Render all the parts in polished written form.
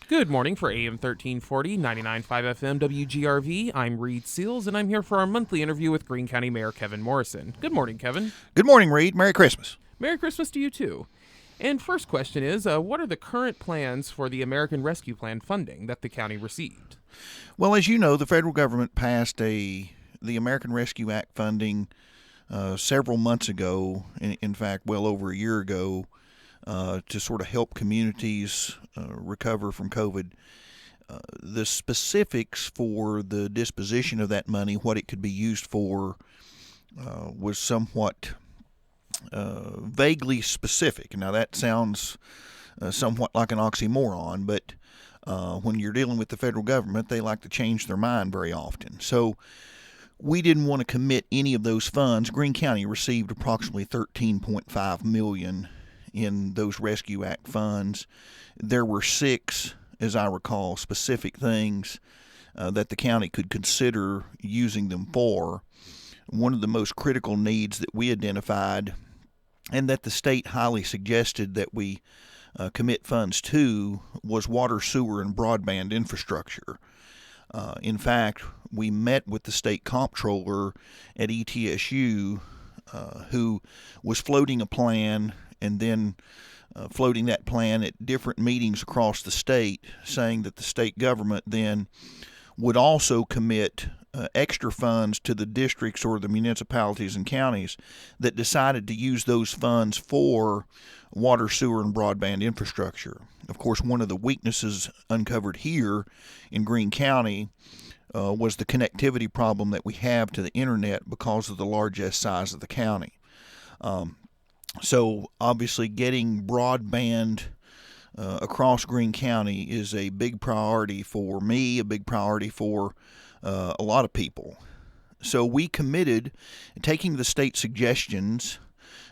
Good morning for AM 1340, 99.5 FM WGRV. I'm Reid Seals, and I'm here for our monthly interview with Greene County Mayor Kevin Morrison. Good morning, Kevin. Good morning, Reid. Merry Christmas. Merry Christmas to you, too. And first question is, what are the current plans for the American Rescue Plan funding that the county received? Well, as you know, the federal government passed the American Rescue Act funding several months ago, in fact, well over a year ago, to sort of help communities recover from COVID. The specifics for the disposition of that money, what it could be used for, was somewhat vaguely specific. Now, that sounds somewhat like an oxymoron, but when you're dealing with the federal government, they like to change their mind very often. So we didn't want to commit any of those funds. Greene County received approximately $13.5 million in those Rescue Act funds. There were 6, as I recall, specific things that the county could consider using them for. One of the most critical needs that we identified and that the state highly suggested that we commit funds to was water, sewer, and broadband infrastructure. In fact, we met with the state comptroller at ETSU, who was floating a plan and then floating that plan at different meetings across the state, saying that the state government then would also commit extra funds to the districts or the municipalities and counties that decided to use those funds for water, sewer, and broadband infrastructure. Of course, one of the weaknesses uncovered here in Greene County was the connectivity problem that we have to the internet because of the large size of the county. So obviously getting broadband across Greene County is a big priority for me, a big priority for a lot of people. So we committed, taking the state suggestions,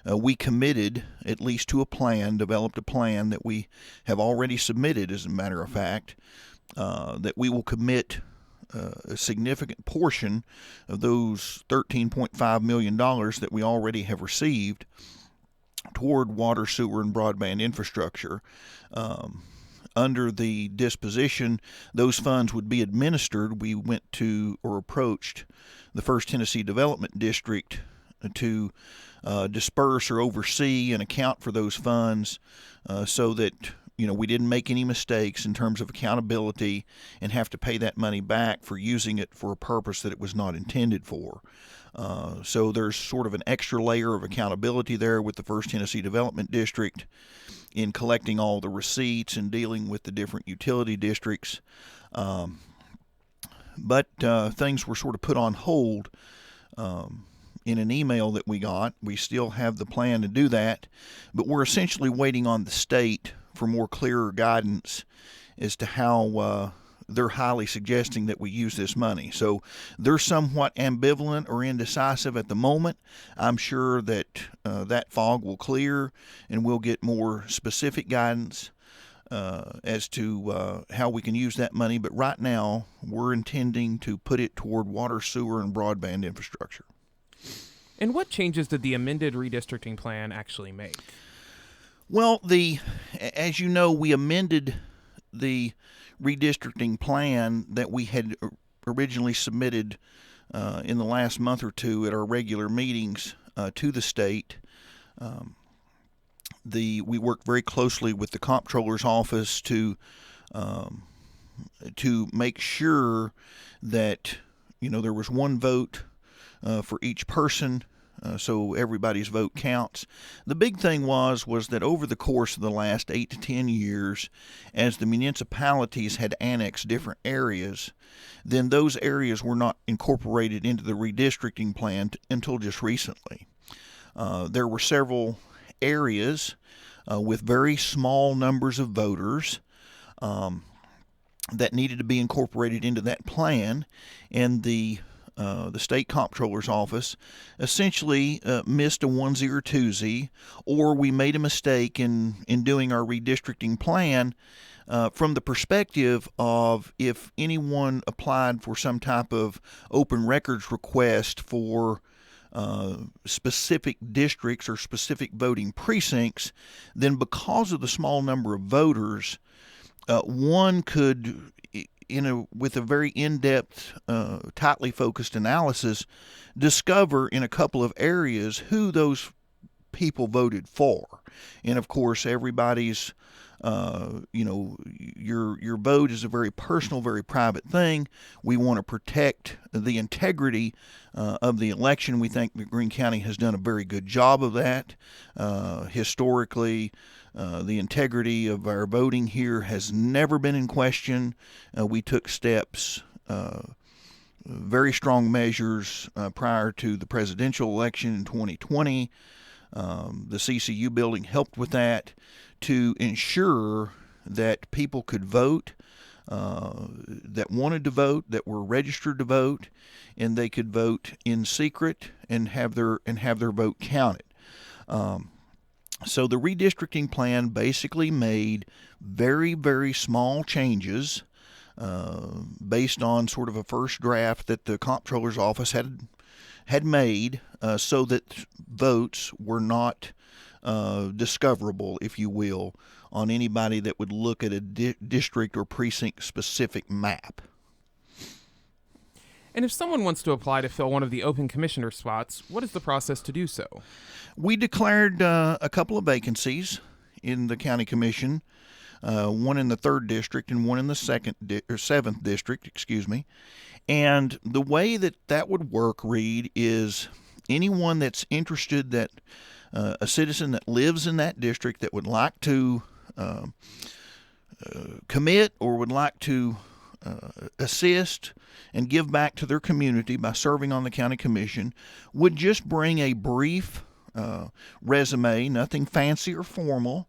we committed at least to a plan, developed a plan that we have already submitted, as a matter of fact, that we will commit a significant portion of those $13.5 million that we already have received toward water, sewer, and broadband infrastructure. Under the disposition, those funds would be administered. We went to or approached the 1st Tennessee Development District to disperse or oversee and account for those funds so that we didn't make any mistakes in terms of accountability and have to pay that money back for using it for a purpose that it was not intended for. So there's sort of an extra layer of accountability there with the 1st Tennessee Development District in collecting all the receipts and dealing with the different utility districts. But things were sort of put on hold in an email that we got. We still have the plan to do that, but we're essentially waiting on the state for more clearer guidance as to how they're highly suggesting that we use this money. So they're somewhat ambivalent or indecisive at the moment. I'm sure that that fog will clear and we'll get more specific guidance as to how we can use that money. But right now, we're intending to put it toward water, sewer, and broadband infrastructure. And what changes did the amended redistricting plan actually make? Well, as you know, we amended the redistricting plan that we had originally submitted in the last month or two at our regular meetings to the state. We worked very closely with the comptroller's office to make sure that there was one vote for each person. So everybody's vote counts. The big thing was that over the course of the last 8 to 10 years, as the municipalities had annexed different areas, then those areas were not incorporated into the redistricting plan until just recently. There were several areas with very small numbers of voters that needed to be incorporated into that plan, and the state comptroller's office essentially missed a onesie or twosie, or we made a mistake in doing our redistricting plan from the perspective of if anyone applied for some type of open records request for specific districts or specific voting precincts, then because of the small number of voters, one could, with a very in-depth, tightly focused analysis, discover in a couple of areas who those people voted for. And of course, everybody's, your vote is a very personal, very private thing. We want to protect the integrity of the election. We think that Greene County has done a very good job of that. Historically, the integrity of our voting here has never been in question. We took steps, very strong measures prior to the presidential election in 2020. The CCU building helped with that to ensure that people could vote, that wanted to vote, that were registered to vote, and they could vote in secret and have their vote counted. So the redistricting plan basically made very, very small changes based on sort of a first draft that the comptroller's office had made, so that votes were not discoverable, if you will, on anybody that would look at a district or precinct specific map. And if someone wants to apply to fill one of the open commissioner spots, what is the process to do so? We declared a couple of vacancies in the county commission, one in the 3rd district and one in the 7th district, excuse me. And the way that would work, Reid, is anyone that's interested, that a citizen that lives in that district that would like to commit or would like to assist and give back to their community by serving on the county commission would just bring a brief resume, nothing fancy or formal,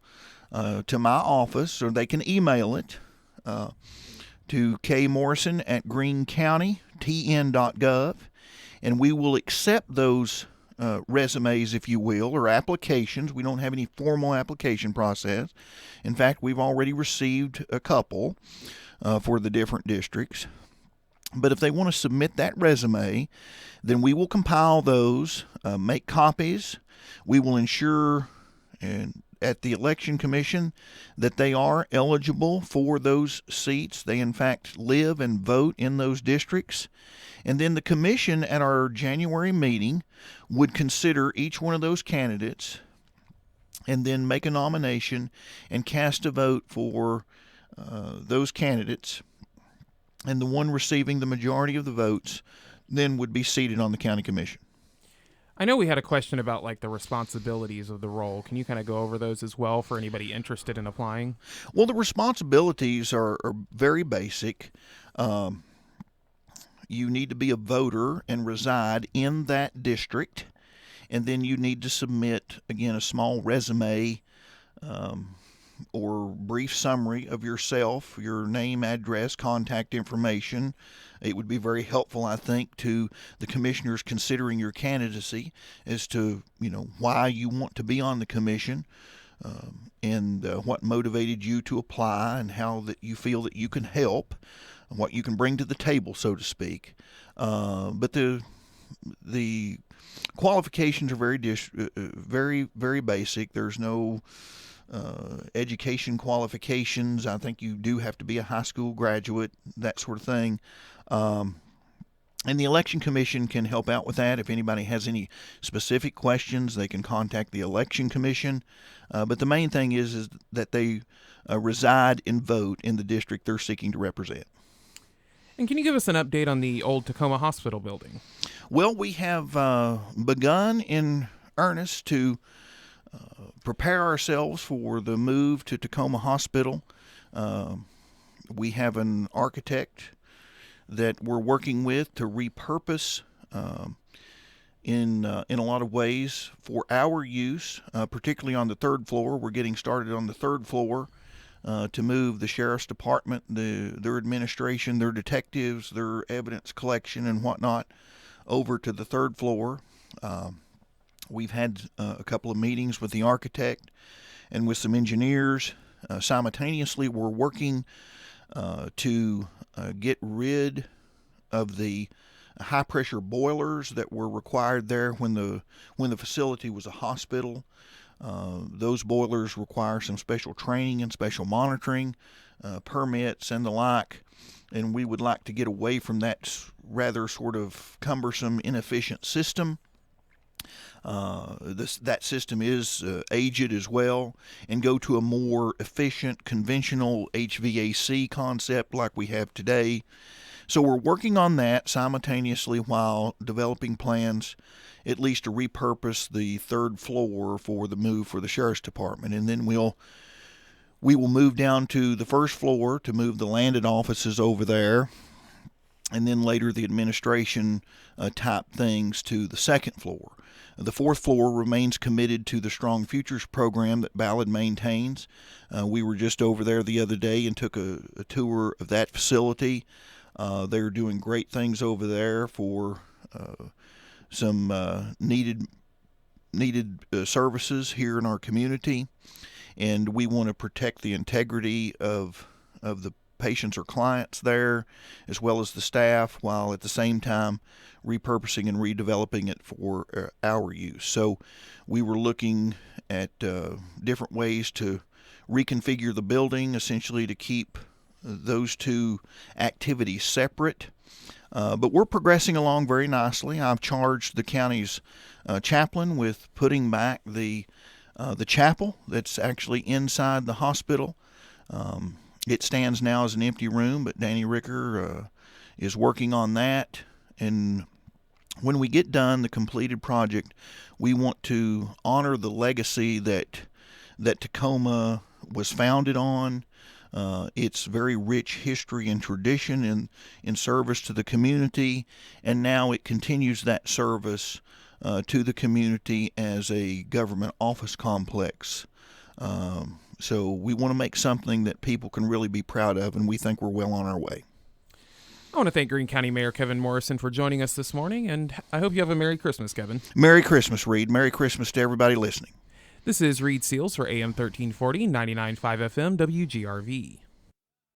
to my office, or they can email it to kmorrison@greenecountytn.gov, and we will accept those resumes, if you will, or applications. We don't have any formal application process. In fact, we've already received a couple for the different districts. But if they want to submit that resume, then we will compile those, make copies. We will ensure at the election commission that they are eligible for those seats. They, in fact, live and vote in those districts. And then the commission at our January meeting would consider each one of those candidates and then make a nomination and cast a vote for those candidates. And the one receiving the majority of the votes then would be seated on the county commission. I know we had a question about like the responsibilities of the role. Can you kind of go over those as well for anybody interested in applying? Well, the responsibilities are very basic. You need to be a voter and reside in that district. And then you need to submit, again, a small resume or brief summary of yourself, your name, address, contact information. It would be very helpful, I think, to the commissioners considering your candidacy as to, why you want to be on the commission, and what motivated you to apply, and how that you feel that you can help, and what you can bring to the table, so to speak. But the qualifications are very, very basic. There's no education qualifications. I think you do have to be a high school graduate, that sort of thing. And the election commission can help out with that. If anybody has any specific questions, they can contact the election commission. But the main thing is that they reside and vote in the district they're seeking to represent. And can you give us an update on the old Takoma Hospital building? Well, we have begun in earnest to prepare ourselves for the move to Takoma Hospital. We have an architect that we're working with to repurpose in a lot of ways for our use, particularly on the 3rd floor. We're getting started on the 3rd floor to move the sheriff's department, their administration, their detectives, their evidence collection and whatnot over to the 3rd floor. We've had a couple of meetings with the architect and with some engineers. Simultaneously, we're working to get rid of the high-pressure boilers that were required there when the facility was a hospital. Those boilers require some special training and special monitoring. permits and the like, and we would like to get away from that rather sort of cumbersome, inefficient system. That system is aged as well, and go to a more efficient, conventional HVAC concept like we have today. So we're working on that simultaneously while developing plans at least to repurpose the third floor for the move for the Sheriff's Department. And then we will move down to the first floor to move the landed offices over there, and then later the administration type things to the second floor. The fourth floor remains committed to the Strong Futures program that Ballard maintains. We were just over there the other day and took a tour of that facility. They're doing great things over there for some needed services here in our community, and we want to protect the integrity of the patients or clients there, as well as the staff, while at the same time repurposing and redeveloping it for our use. So we were looking at different ways to reconfigure the building, essentially to keep those two activities separate. But we're progressing along very nicely. I've charged the county's chaplain with putting back the chapel that's actually inside the hospital. It stands now as an empty room, but Danny Ricker is working on that. And when we get done the completed project, we want to honor the legacy that Tacoma was founded on. Its very rich history and tradition in service to the community, and now it continues that service to the community as a government office complex. So we want to make something that people can really be proud of, and we think we're well on our way. I want to thank Greene County Mayor Kevin Morrison for joining us this morning, and I hope you have a Merry Christmas, Kevin. Merry Christmas, Reid. Merry Christmas to everybody listening. This is Reid Seals for AM 1340, 99.5 FM, WGRV.